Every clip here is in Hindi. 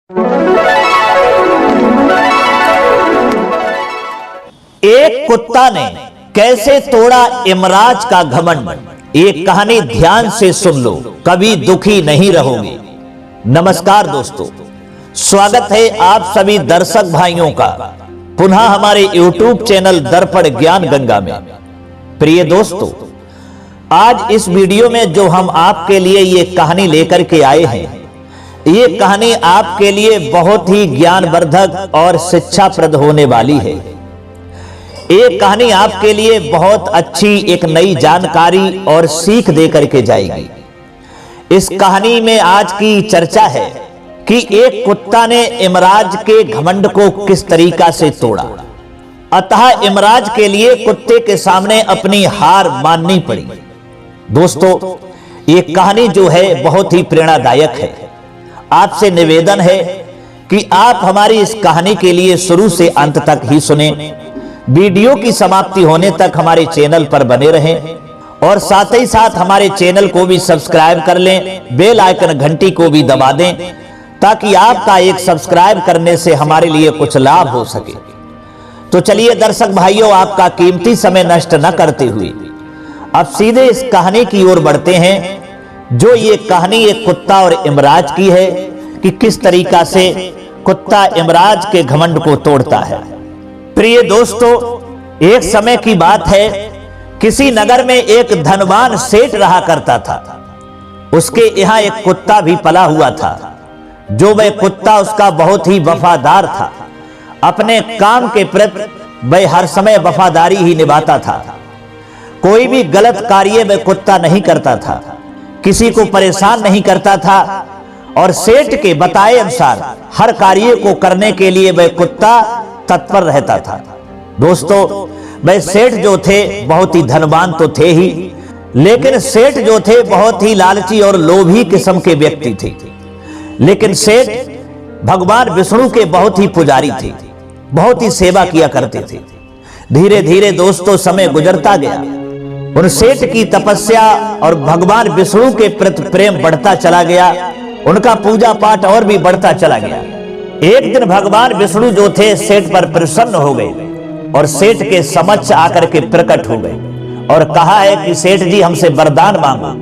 एक कुत्ता ने कैसे तोड़ा इमराज का घमंड। एक कहानी ध्यान से सुन लो, कभी दुखी नहीं रहोगे। नमस्कार दोस्तों, स्वागत है आप सभी दर्शक भाइयों का पुनः हमारे YouTube चैनल दर्पण ज्ञान गंगा में। प्रिय दोस्तों, आज इस वीडियो में जो हम आपके लिए ये कहानी लेकर के आए हैं, ये कहानी आपके लिए बहुत ही ज्ञानवर्धक और शिक्षाप्रद होने वाली है। ये कहानी आपके लिए बहुत अच्छी एक नई जानकारी और सीख दे करके जाएगी। इस कहानी में आज की चर्चा है कि एक कुत्ता ने इमराज के घमंड को किस तरीका से तोड़ा। अतः इमराज के लिए कुत्ते के सामने अपनी हार माननी पड़ी। दोस्तों, ये कहानी जो है बहुत ही प्रेरणादायक है। आपसे निवेदन है कि आप हमारी इस कहानी के लिए शुरू से अंत तक ही सुने, वीडियो की समाप्ति होने तक हमारे चैनल पर बने रहें और साथ ही साथ हमारे चैनल को भी सब्सक्राइब कर लें, बेल आइकन घंटी को भी दबा दें ताकि आपका एक सब्सक्राइब करने से हमारे लिए कुछ लाभ हो सके। तो चलिए दर्शक भाइयों, आपका कीमती समय नष्ट न करते हुए अब सीधे इस कहानी की ओर बढ़ते हैं, जो ये कहानी एक कुत्ता और इमराज की है कि किस तरीका से कुत्ता इमराज के घमंड को तोड़ता है। प्रिय दोस्तों, एक समय की बात है, किसी नगर में एक धनवान सेठ रहा करता था। उसके यहाँ एक कुत्ता भी पला हुआ था, जो वह कुत्ता उसका बहुत ही वफादार था। अपने काम के प्रति वह हर समय वफादारी ही निभाता था। कोई भी गलत कार्य वह कुत्ता नहीं करता था, किसी को परेशान नहीं करता था और सेठ के बताए अनुसार हर कार्य को करने के लिए वह कुत्ता तत्पर रहता था। दोस्तों, वह सेठ जो थे बहुत ही धनवान तो थे ही, लेकिन सेठ जो थे बहुत ही लालची और लोभी किस्म के व्यक्ति थे। लेकिन सेठ भगवान विष्णु के बहुत ही पुजारी थे, बहुत ही सेवा किया करते थे। धीरे धीरे दोस्तों समय गुजरता गया, उन सेठ की तपस्या और भगवान विष्णु के प्रति प्रेम बढ़ता चला गया, उनका पूजा पाठ और भी बढ़ता चला गया। एक दिन भगवान विष्णु जो थे सेठ पर प्रसन्न हो गए और सेठ के समक्ष आकर के प्रकट हो गए और कहा है कि सेठ जी, हमसे वरदान मांगो,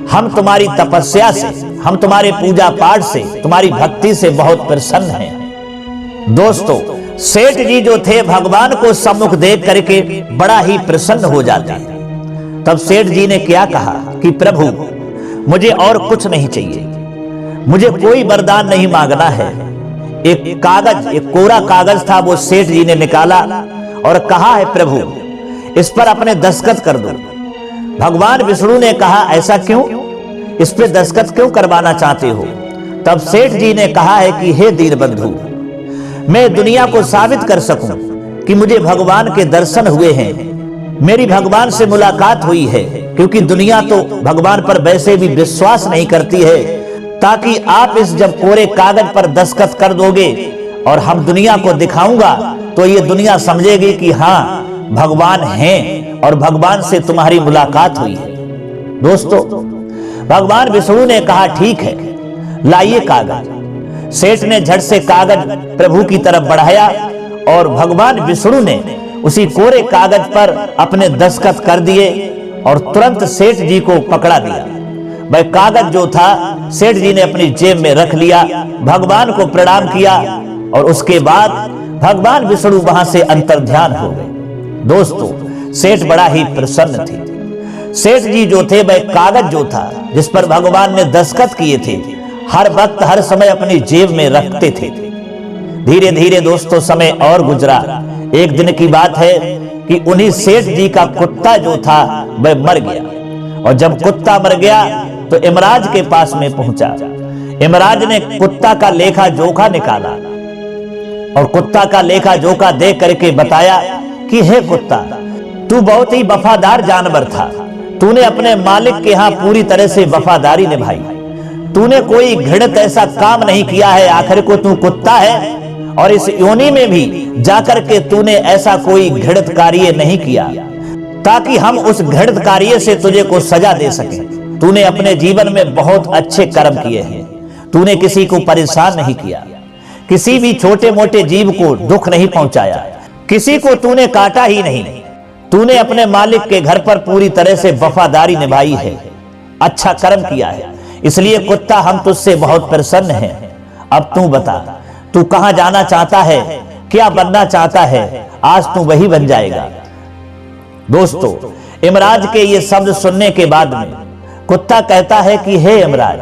हम तुम्हारी तपस्या से, हम तुम्हारे पूजा पाठ से, तुम्हारी भक्ति से बहुत प्रसन्न हैं। दोस्तों, सेठ जी जो थे भगवान को सम्मुख देख करके बड़ा ही प्रसन्न हो जाते हैं। तब सेठ जी ने क्या कहा कि प्रभु, मुझे और कुछ नहीं चाहिए, मुझे कोई वरदान नहीं मांगना है। एक कागज, एक कोरा कागज था, वो सेठ जी ने निकाला और कहा है प्रभु, इस पर अपने दस्तखत कर दो। भगवान विष्णु ने कहा, ऐसा क्यों, इस पे दस्तखत क्यों करवाना चाहते हो? तब सेठ जी ने कहा है कि हे दीनबंधु, मैं दुनिया को साबित कर सकूं कि मुझे भगवान के दर्शन हुए हैं, मेरी भगवान से मुलाकात हुई है, क्योंकि दुनिया तो भगवान पर वैसे भी विश्वास नहीं करती है, ताकि आप इस जब कोरे कागज पर दस्तखत कर दोगे और हम दुनिया को दिखाऊंगा तो ये दुनिया समझेगी कि हाँ भगवान हैं और भगवान से तुम्हारी मुलाकात हुई है। दोस्तों, भगवान विष्णु ने कहा ठीक है, लाइए कागज। सेठ ने झट से कागज प्रभु की तरफ बढ़ाया और भगवान विष्णु ने उसी कोरे कागज पर अपने दस्तखत कर दिए और तुरंत सेठ जी को पकड़ा दिया। वह कागज जो था सेठ जी ने अपनी जेब में रख लिया, भगवान को प्रणाम किया और उसके बाद भगवान विष्णु वहां से अंतर्ध्यान हो गए। दोस्तों, सेठ बड़ा ही प्रसन्न थे। सेठ जी जो थे वह कागज जो था जिस पर भगवान ने दस्तखत किए थे, हर वक्त हर समय अपनी जेब में रखते थे। धीरे धीरे दोस्तों समय और गुजरा। एक दिन की बात है कि उन्हीं सेठ जी का कुत्ता जो था वह मर गया और जब कुत्ता मर गया तो इमराज के पास में पहुंचा। इमराज ने कुत्ता का लेखा जोखा निकाला और कुत्ता का लेखा जोखा देख करके बताया कि हे कुत्ता, तू बहुत ही वफादार जानवर था, तूने अपने मालिक के यहाँ पूरी तरह से वफादारी निभाई, तूने कोई घृणित ऐसा काम नहीं किया है। आखिर को तू कुत्ता है और इस योनि में भी जाकर के तूने ऐसा कोई घृणित कार्य नहीं किया ताकि हम उस घृणित कार्य से तुझे को सजा दे सके। तूने अपने जीवन में बहुत अच्छे कर्म किए हैं, तूने किसी को परेशान नहीं किया। किसी भी छोटे मोटे जीव को दुख नहीं पहुंचाया, किसी को तूने काटा ही नहीं। तूने अपने मालिक के घर पर पूरी तरह से वफादारी निभाई है, अच्छा कर्म किया है। इसलिए कुत्ता हम तुझसे बहुत प्रसन्न हैं। अब तू बता, तू कहां जाना चाहता है, क्या बनना चाहता है, आज तू वही बन जाएगा। दोस्तों, इमराज के ये शब्द सुनने के बाद में कुत्ता कहता है कि हे इमराज,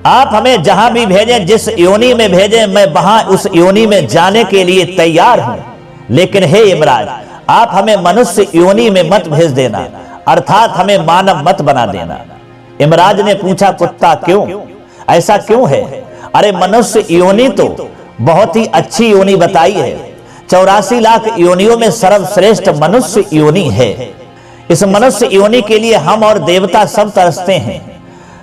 आप हमें जहां भी भेजें, जिस योनि में भेजें, मैं वहां उस योनि में जाने के लिए तैयार हूं। लेकिन हे इमराज, आप हमें मनुष्य योनि में मत भेज देना, अर्थात हमें मानव मत बना देना। इमराज ने पूछा, कुत्ता क्यों, ऐसा क्यों है? अरे मनुष्य योनि तो बहुत ही अच्छी योनि बताई है। 84 लाख योनियों में सर्वश्रेष्ठ मनुष्य योनि है। इस मनुष्य योनि के लिए हम और देवता सब तरसते हैं।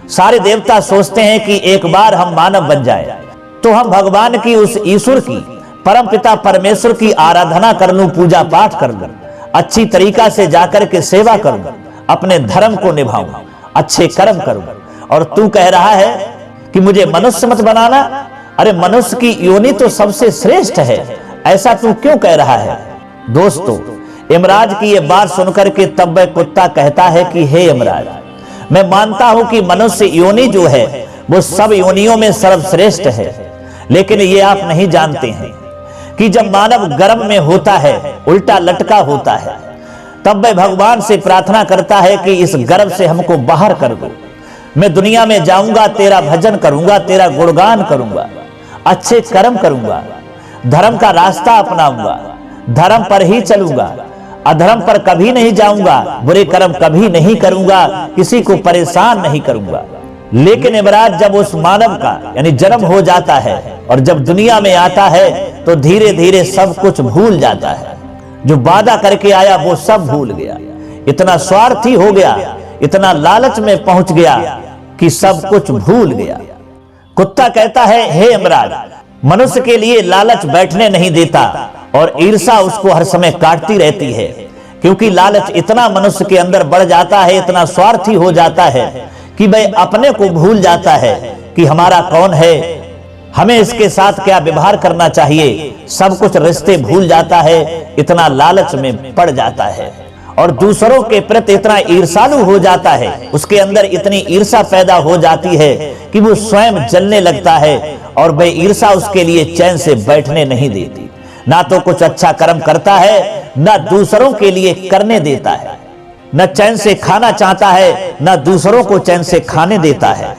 सारे देवता सोचते हैं कि एक बार हम मानव बन जाए तो हम भगवान की, उस ईश्वर की, परम पिता परमेश्वर की आराधना कर लूं, पूजा पाठ कर लूं, अच्छी तरीका से जाकर के सेवा करूं, अपने धर्म को निभाऊं, अच्छे कर्म करूं। और तू कह रहा है कि मुझे मनुष्य मत बनाना। अरे मनुष्य की योनि तो सबसे श्रेष्ठ है, ऐसा तू क्यों कह रहा है? दोस्तों, इमराज की ये बात सुनकर के तब वह कुत्ता कहता है कि हे इमराज, मैं मानता हूं कि मनुष्य योनि जो है वो सब योनियों में सर्वश्रेष्ठ है। लेकिन ये आप नहीं जानते हैं कि जब मानव गर्भ में होता है, उल्टा लटका होता है, तब वह भगवान से प्रार्थना करता है कि इस गर्भ से हमको बाहर कर दो। मैं दुनिया में जाऊंगा, तेरा भजन करूंगा, तेरा गुणगान करूंगा, अच्छे कर्म करूंगा, धर्म का रास्ता अपनाऊंगा, धर्म पर ही चलूंगा, अधर्म पर कभी नहीं जाऊंगा, बुरे कर्म कभी नहीं करूंगा, किसी को परेशान नहीं करूंगा। लेकिन इमराज, जब उस मानव का यानी जन्म हो जाता है और जब दुनिया में आता है तो धीरे धीरे सब कुछ भूल जाता है। जो वादा करके आया वो सब भूल गया, इतना स्वार्थी हो गया, इतना लालच में पहुंच गया कि सब कुछ भूल गया। कुत्ता कहता है, हे इमराज, मनुष्य के लिए लालच बैठने नहीं देता और ईर्ष्या उसको हर समय काटती रहती है, क्योंकि लालच इतना मनुष्य के अंदर बढ़ जाता है, इतना स्वार्थी हो जाता है कि वह अपने को भूल जाता है कि हमारा कौन है, हमें इसके साथ क्या व्यवहार करना चाहिए, सब कुछ रिश्ते भूल जाता है, इतना लालच में पड़ जाता है और दूसरों के प्रति इतना ईर्ष्यालु हो जाता है, उसके अंदर इतनी ईर्ष्या पैदा हो जाती है कि वो स्वयं जलने लगता है और वह ईर्ष्या उसके लिए चैन से बैठने नहीं देती। ना तो कुछ अच्छा कर्म करता है, ना दूसरों के लिए करने देता है, न चैन से खाना चाहता है, न दूसरों को चैन से खाने देता है।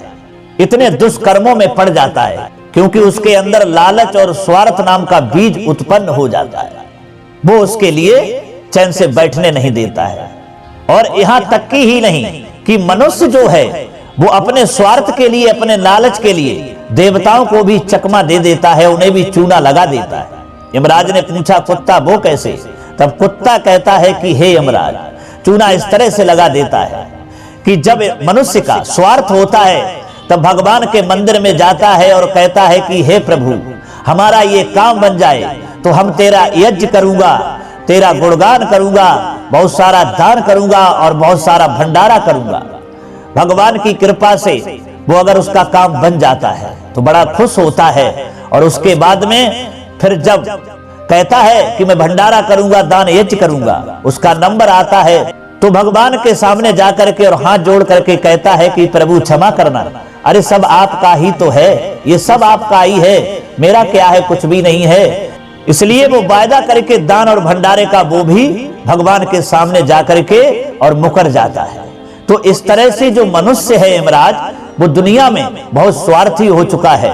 इतने दुष्कर्मों में पड़ जाता है क्योंकि उसके अंदर लालच और स्वार्थ नाम का बीज उत्पन्न हो जाता है, वो उसके लिए चैन से बैठने नहीं देता है। और यहां तक की ही नहीं कि मनुष्य जो है वो अपने स्वार्थ के लिए, अपने लालच के लिए देवताओं को भी चकमा दे देता है, उन्हें भी चूना लगा देता है। यमराज ने पूछा, कुत्ता वो कैसे? तब कुत्ता कहता है कि हे यमराज, चूना इस तरह से लगा देता है कि जब मनुष्य का स्वार्थ होता है तब भगवान के मंदिर में जाता है और कहता है कि हे प्रभु, हमारा ये काम बन जाए तो हम तेरा यज्ञ करूंगा, तेरा गुणगान करूंगा, बहुत सारा दान करूंगा और बहुत सारा भंडारा करूंगा। भगवान की कृपा से वो अगर उसका काम बन जाता है तो बड़ा खुश होता है और उसके बाद में फिर जब कहता है कि मैं भंडारा करूंगा, दान यज्ञ करूंगा, उसका नंबर आता है तो भगवान के सामने जाकर के और हाथ जोड़ करके कहता है कि प्रभु क्षमा करना, अरे सब आपका ही तो है, ये सब आपका ही है, मेरा क्या है, कुछ भी नहीं है। इसलिए वो वायदा करके दान और भंडारे का वो भी भगवान के सामने जाकर के और मुकर जाता है। तो इस तरह से जो मनुष्य है यमराज, वो दुनिया में बहुत स्वार्थी हो चुका है।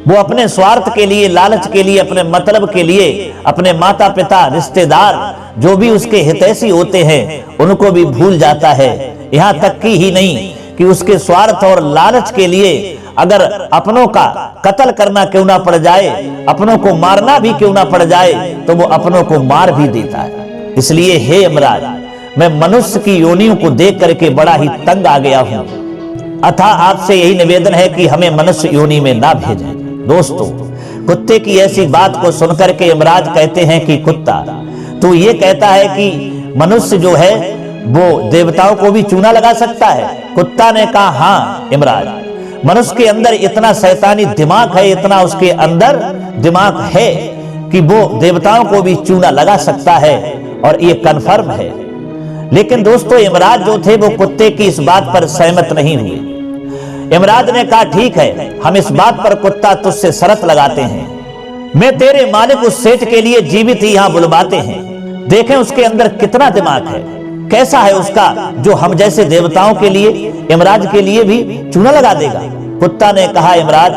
वो अपने स्वार्थ के लिए, लालच के लिए, अपने मतलब के लिए अपने माता पिता, रिश्तेदार, जो भी उसके हितैषी होते हैं उनको भी भूल जाता है। यहाँ तक की ही नहीं कि उसके स्वार्थ और लालच के लिए अगर अपनों का कत्ल करना क्यों ना पड़ जाए, अपनों को मारना भी क्यों ना पड़ जाए, तो वो अपनों को मार भी देता है। इसलिए हे यमराज, मैं मनुष्य की योनियों को देख करके बड़ा ही तंग आ गया हूं, अतः आपसे यही निवेदन है कि हमें मनुष्य योनि में ना भेजें। दोस्तों, कुत्ते की ऐसी बात को सुनकर के यमराज कहते हैं कि कुत्ता, तू ये कहता है कि मनुष्य जो है वो देवताओं को भी चूना लगा सकता है? कुत्ता ने कहा, हाँ यमराज, मनुष्य के अंदर इतना शैतानी दिमाग है, इतना उसके अंदर दिमाग है कि वो देवताओं को भी चूना लगा सकता है, और ये कन्फर्म है। लेकिन दोस्तों, यमराज जो थे वो कुत्ते की इस बात पर सहमत नहीं हुए। यमराज ने कहा, ठीक है, हम इस बात पर कुत्ता तुझसे शर्त लगाते हैं, मैं तेरे मालिक उस सेठ के लिए जीवित ही यहां बुलवाते हैं, देखें उसके अंदर कितना दिमाग है, कैसा है उसका, जो हम जैसे देवताओं के लिए, यमराज के लिए भी चूना लगा देगा। कुत्ता ने कहा, यमराज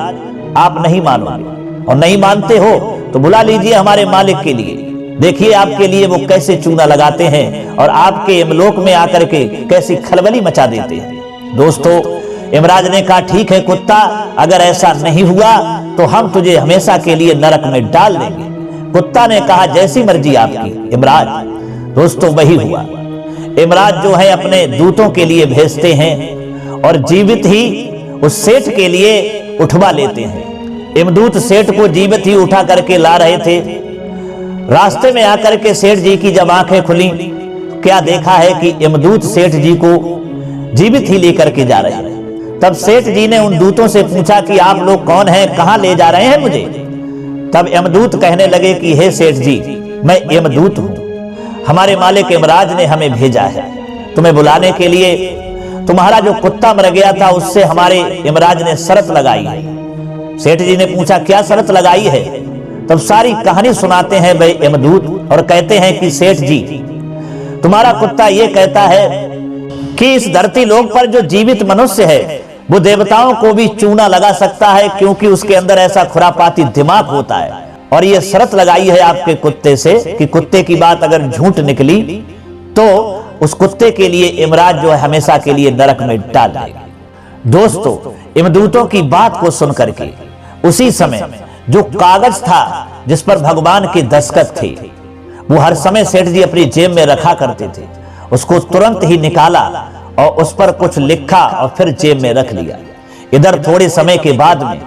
आप नहीं मानोगे, और नहीं मानते हो तो बुला लीजिए हमारे मालिक के लिए, देखिए आपके लिए वो कैसे चूना लगाते हैं और आपके यमलोक में आकर के कैसी खलबली मचा देते हैं। दोस्तों, यमराज ने कहा, ठीक है कुत्ता, अगर ऐसा नहीं हुआ तो हम तुझे हमेशा के लिए नरक में डाल देंगे। कुत्ता ने कहा, जैसी मर्जी आपकी यमराज। दोस्तों, वही हुआ। यमराज जो है अपने दूतों के लिए भेजते हैं और जीवित ही उस सेठ के लिए उठवा लेते हैं। यमदूत सेठ को जीवित ही उठा करके ला रहे थे। रास्ते में आकर के सेठ जी की जब आंखें खुली, क्या देखा है कि यमदूत सेठ जी को जीवित ही लेकर के जा रहे हैं। तब सेठ जी ने उन दूतों से पूछा कि आप लोग कौन हैं, कहां ले जा रहे हैं मुझे? तब यमदूत कहने लगे कि हे सेठ जी, मैं यमदूत हूं, हमारे मालिक यमराज ने हमें भेजा है तुम्हें बुलाने के लिए। तुम्हारा जो कुत्ता मर गया था उससे हमारे यमराज ने शर्त लगाई है। सेठ जी ने पूछा, क्या शर्त लगाई है? तब सारी कहानी सुनाते हैं वे यमदूत और कहते हैं कि सेठ जी, तुम्हारा कुत्ता ये कहता है कि इस धरती लोक पर जो जीवित मनुष्य है वो देवताओं को भी चूना लगा सकता है, क्योंकि उसके अंदर ऐसा खुरापाती दिमाग होता है। और ये शर्त लगाई है आपके कुत्ते से कि कुत्ते की बात अगर झूठ निकली तो उस कुत्ते के लिए यमराज जो है हमेशा के लिए नरक में डाल देगा। दोस्तों, यमदूतों की बात को सुनकर के उसी समय जो कागज था जिस पर भगवान के दस्तखत थे, वो हर समय सेठ जी अपनी जेब में रखा करते थे, उसको तुरंत ही निकाला और उस पर कुछ लिखा और फिर जेब में रख लिया। इधर थोड़े समय के बाद में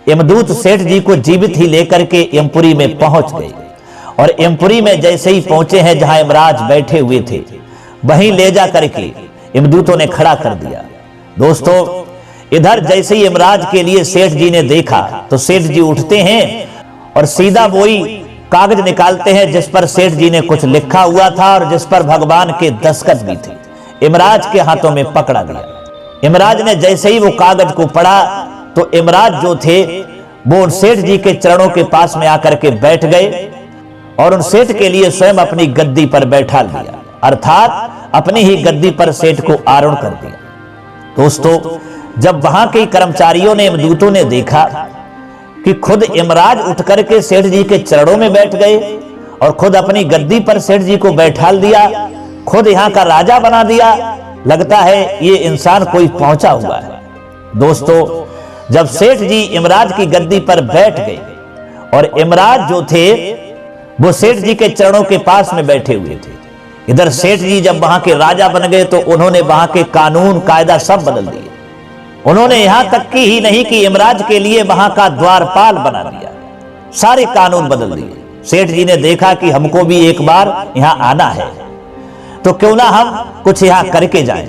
यमदूत सेठ जी को जीवित ही लेकर के यमपुरी में पहुंच गए, और यमपुरी में जैसे ही पहुंचे हैं जहां यमराज बैठे हुए थे, वहीं ले जा करके यमदूतों ने खड़ा कर दिया। दोस्तों, इधर जैसे ही यमराज के लिए सेठ जी ने देखा तो सेठ जी उठते हैं और सीधा वही कागज निकालते हैं जिस पर सेठ जी ने कुछ लिखा हुआ था और जिस पर भगवान के दस्तखत भी थे। यमराज के हाथों में पकड़ा गया। यमराज ने जैसे ही वो कागज को पढ़ा तो यमराज जो थे वो उन सेठ जी के चरणों के पास में आकर के बैठ गए और उन सेठ के लिए स्वयं अपनी गद्दी पर बैठा लिया, अर्थात अपनी ही गद्दी पर सेठ को आरूढ़ कर दिया। दोस्तों, जब वहां के कर्मचारियों ने, यमदूतों ने देखा कि खुद यमराज उठ करके सेठ जी के चरणों में बैठ गए और खुद अपनी गद्दी पर सेठ जी को बैठाल दिया, खुद यहाँ का राजा बना दिया, लगता है ये इंसान कोई पहुंचा हुआ है। दोस्तों, जब सेठ जी यमराज की गद्दी पर बैठ गए और यमराज जो थे वो सेठ जी के चरणों के पास में बैठे हुए थे, इधर सेठ जी जब वहां के राजा बन गए तो उन्होंने वहां के कानून कायदा सब बदल दिए। उन्होंने यहां तक की ही नहीं कि यमराज के लिए वहां का द्वारपाल बना दिया, सारे कानून बदल दिए। सेठ जी ने देखा कि हमको भी एक बार यहां आना है, तो क्यों ना हम कुछ यहां करके जाएं।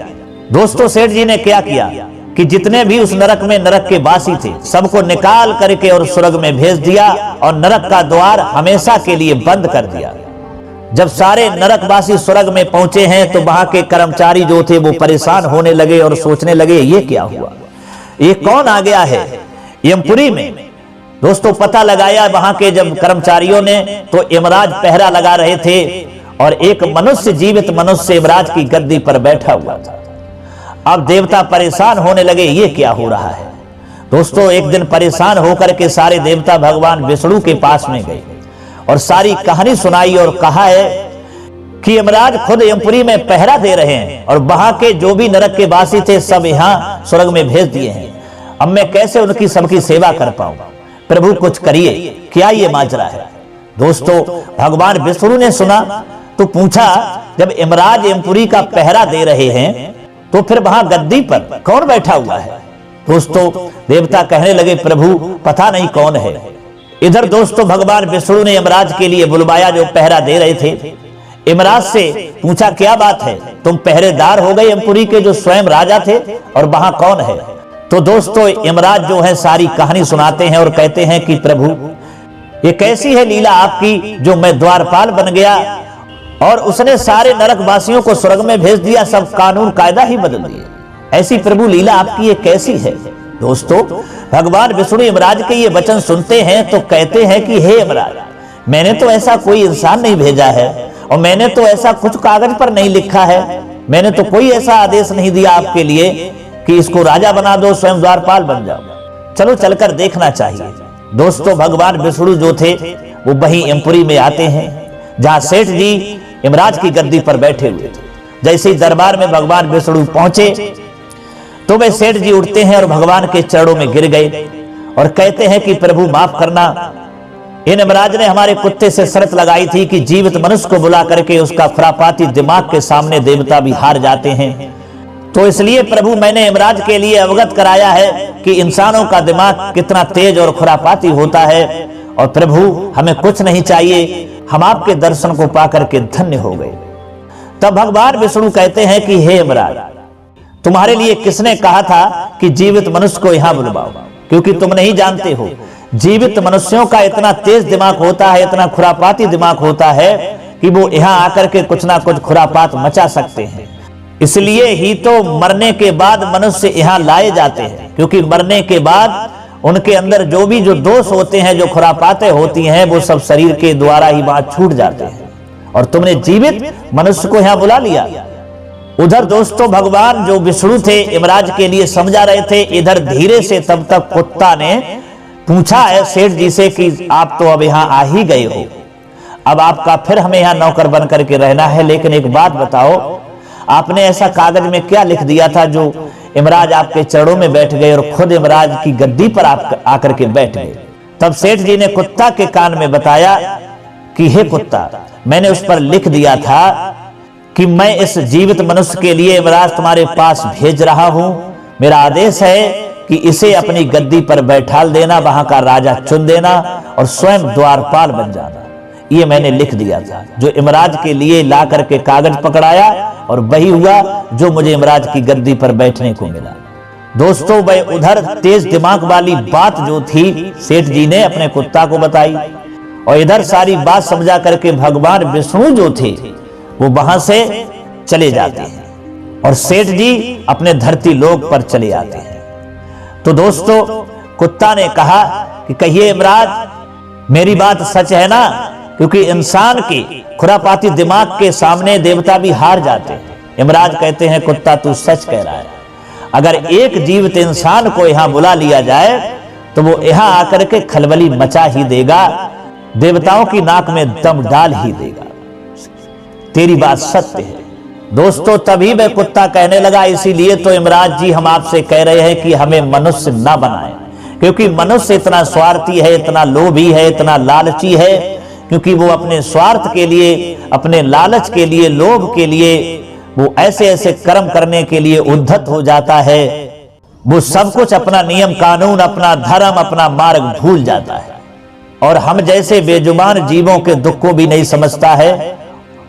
दोस्तों, सेठ जी ने क्या किया कि जितने भी उस नरक में नरक के वासी थे सबको निकाल करके और स्वर्ग में भेज दिया और नरक का द्वार हमेशा के लिए बंद कर दिया। जब सारे नरकवासी स्वर्ग में पहुंचे हैं तो वहां के कर्मचारी जो थे वो परेशान होने लगे और सोचने लगे ये क्या हुआ, ये कौन आ गया है यमपुरी में। दोस्तों, पता लगाया वहां के जब कर्मचारियों ने तो यमराज पहरा लगा रहे थे और एक मनुष्य, जीवित मनुष्य यमराज की गद्दी पर बैठा हुआ था। अब देवता परेशान होने लगे, ये क्या हो रहा है। दोस्तों, एक दिन परेशान होकर के सारे देवता भगवान विष्णु के पास में गए और सारी कहानी सुनाई और कहा है कि यमराज खुद यमपुरी में पहरा दे रहे हैं और वहां के जो भी नरक के वासी थे सब यहाँ स्वर्ग में भेज दिए हैं। अब मैं कैसे उनकी सबकी सेवा कर पाऊं, प्रभु कुछ करिए, क्या ये माजरा है। दोस्तों, भगवान विष्णु ने सुना तो पूछा, जब यमराज यमपुरी का पहरा दे रहे हैं तो फिर वहां गद्दी पर कौन बैठा हुआ है। दोस्तों, देवता कहने लगे, प्रभु पता नहीं कौन है। इधर दोस्तों, भगवान विष्णु ने यमराज के लिए बुलवाया जो पहरा दे रहे थे। यमराज से पूछा, क्या बात है, तुम पहरेदार हो गए यमपुरी के जो स्वयं राजा थे और वहां कौन है। तो दोस्तों यमराज जो है सारी कहानी सुनाते हैं और कहते हैं कि प्रभु ये कैसी है लीला आपकी, जो मैं द्वारपाल बन गया और उसने सारे नरकवासियों को स्वर्ग में भेज दिया, सब कानून कायदा ही बदल दिए। ऐसी प्रभु लीला आपकी ये कैसी है। दोस्तों भगवान विष्णु यमराज के ये वचन सुनते हैं तो कहते हैं कि हे यमराज, मैंने तो ऐसा कोई इंसान नहीं भेजा है और मैंने तो ऐसा कुछ कागज पर नहीं लिखा है, मैंने तो कोई ऐसा आदेश नहीं दिया आपके लिए कि इसको राजा बना दो, स्वयं द्वारपाल बन जाओ। चलो चलकर देखना चाहिए। दोस्तों भगवान विष्णु जो थे वो वहीं यमपुरी में आते हैं जहां सेठ जी यमराज की गद्दी पर बैठे हुए थे। जैसे ही दरबार में भगवान विष्णु पहुंचे तो वे सेठ जी उठते हैं और भगवान के चरणों में गिर गए और कहते हैं कि प्रभु माफ करना, इन यमराज ने हमारे कुत्ते से शर्त लगाई थी कि जीवित मनुष्य को बुला करके उसका खुरापाती दिमाग के सामने देवता भी हार जाते हैं, तो इसलिए प्रभु मैंने यमराज के लिए अवगत कराया है कि इंसानों का दिमाग कितना तेज और खुरापाती होता है। और प्रभु हमें कुछ नहीं चाहिए, हम आपके दर्शन को पाकर के धन्य हो गए। तब भगवान विष्णु कहते हैं कि हे यमराज, तुम्हारे लिए किसने कहा था कि जीवित मनुष्य को यहां बुलवाओ, क्योंकि तुम नहीं जानते हो जीवित मनुष्यों का इतना तेज दिमाग होता है, इतना खुरापाती दिमाग होता है कि वो यहां आकर के कुछ ना कुछ खुरापात मचा सकते हैं। इसलिए ही तो मरने के बाद मनुष्य यहां लाए जाते हैं, क्योंकि मरने के बाद उनके अंदर जो दोष होते हैं, जो खुरापातें होती हैं, वो सब शरीर के द्वारा ही वहां छूट जाते हैं। और तुमने जीवित मनुष्य को यहां बुला लिया। उधर दोस्तों भगवान जो विष्णु थे यमराज के लिए समझा रहे थे, इधर धीरे से तब तक कुत्ता ने पूछा है सेठ जी से कि आप तो अब यहाँ आ ही गए हो, अब आपका फिर हमें यहाँ नौकर बन करके रहना है, लेकिन एक बात बताओ, आपने ऐसा कागज में क्या लिख दिया था जो यमराज आपके चरणों में बैठ गए और खुद यमराज की गद्दी पर आप आकर के बैठ गए। तब सेठ जी ने कुत्ता के कान में बताया कि हे कुत्ता, मैंने उस पर लिख दिया था कि मैं इस जीवित मनुष्य के लिए यमराज तुम्हारे पास भेज रहा हूं, मेरा आदेश है कि इसे अपनी गद्दी पर बैठाल देना, वहां का राजा चुन देना और स्वयं द्वारपाल बन जाना। ये मैंने लिख दिया था, जो यमराज के लिए ला करके कागज पकड़ाया और वही हुआ जो मुझे यमराज की गद्दी पर बैठने को मिला। दोस्तों वह उधर तेज दिमाग वाली बात जो थी सेठ जी ने अपने कुत्ता को बताई और इधर सारी बात समझा करके भगवान विष्णु जो थे वो वहां से चले जाते हैं और सेठ जी अपने धरती लोक पर चले आते हैं। तो दोस्तों कुत्ता ने कहा कि कहिए यमराज, मेरी बात सच है ना, क्योंकि इंसान के खुरापाती दिमाग के सामने देवता भी हार जाते हैं। यमराज कहते हैं कुत्ता तू सच कह रहा है, अगर एक जीवित इंसान को यहां बुला लिया जाए तो वो यहां आकर के खलबली मचा ही देगा, देवताओं की नाक में दम डाल ही देगा। तेरी बात सत्य है। दोस्तों तभी वह कुत्ता कहने लगा, इसीलिए तो यमराज जी हम आपसे कह रहे हैं कि हमें मनुष्य ना बनाए, क्योंकि मनुष्य इतना स्वार्थी है, इतना लोभी है, इतना लालची है, क्योंकि वो अपने स्वार्थ के लिए, अपने लालच के लिए, लोभ के लिए वो ऐसे ऐसे कर्म करने के लिए उद्धत हो जाता है, वो सब कुछ अपना नियम कानून, अपना धर्म, अपना मार्ग भूल जाता है और हम जैसे बेजुबान जीवों के दुख को भी नहीं समझता है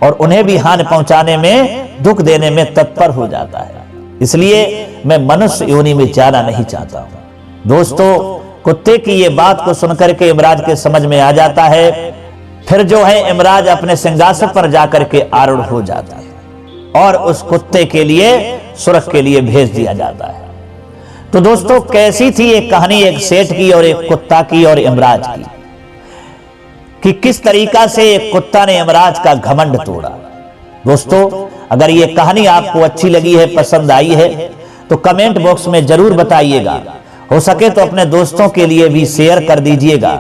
और उन्हें भी हानि पहुंचाने में, दुख देने में तत्पर हो जाता है। इसलिए मैं मनुष्य योनि में जाना नहीं चाहता हूं। दोस्तों कुत्ते की ये बात को सुनकर के यमराज के समझ में आ जाता है। फिर जो है यमराज अपने सिंहासन पर जाकर के आरूढ़ हो जाता है और उस कुत्ते के लिए स्वर्ग के लिए भेज दिया जाता है। तो दोस्तों कैसी थी एक कहानी, एक सेठ की और एक कुत्ता की और यमराज की, कि किस तरीका से एक कुत्ता ने यमराज का घमंड तोड़ा। दोस्तों अगर ये कहानी आपको अच्छी लगी है, पसंद आई है, तो कमेंट बॉक्स में जरूर बताइएगा। हो सके तो अपने दोस्तों के लिए भी शेयर कर दीजिएगा,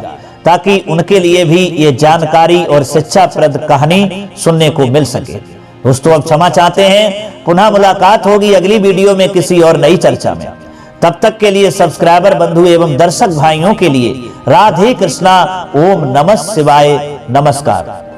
ताकि उनके लिए भी ये जानकारी और शिक्षाप्रद कहानी सुनने को मिल सके। दोस्तों अब क्षमा चाहते हैं, पुनः मुलाकात होगी अगली वीडियो में किसी और नई चर्चा में। तब तक के लिए सब्सक्राइबर बंधु एवं दर्शक भाइयों के लिए राधे कृष्णा, ओम नमः शिवाय, नमस्कार।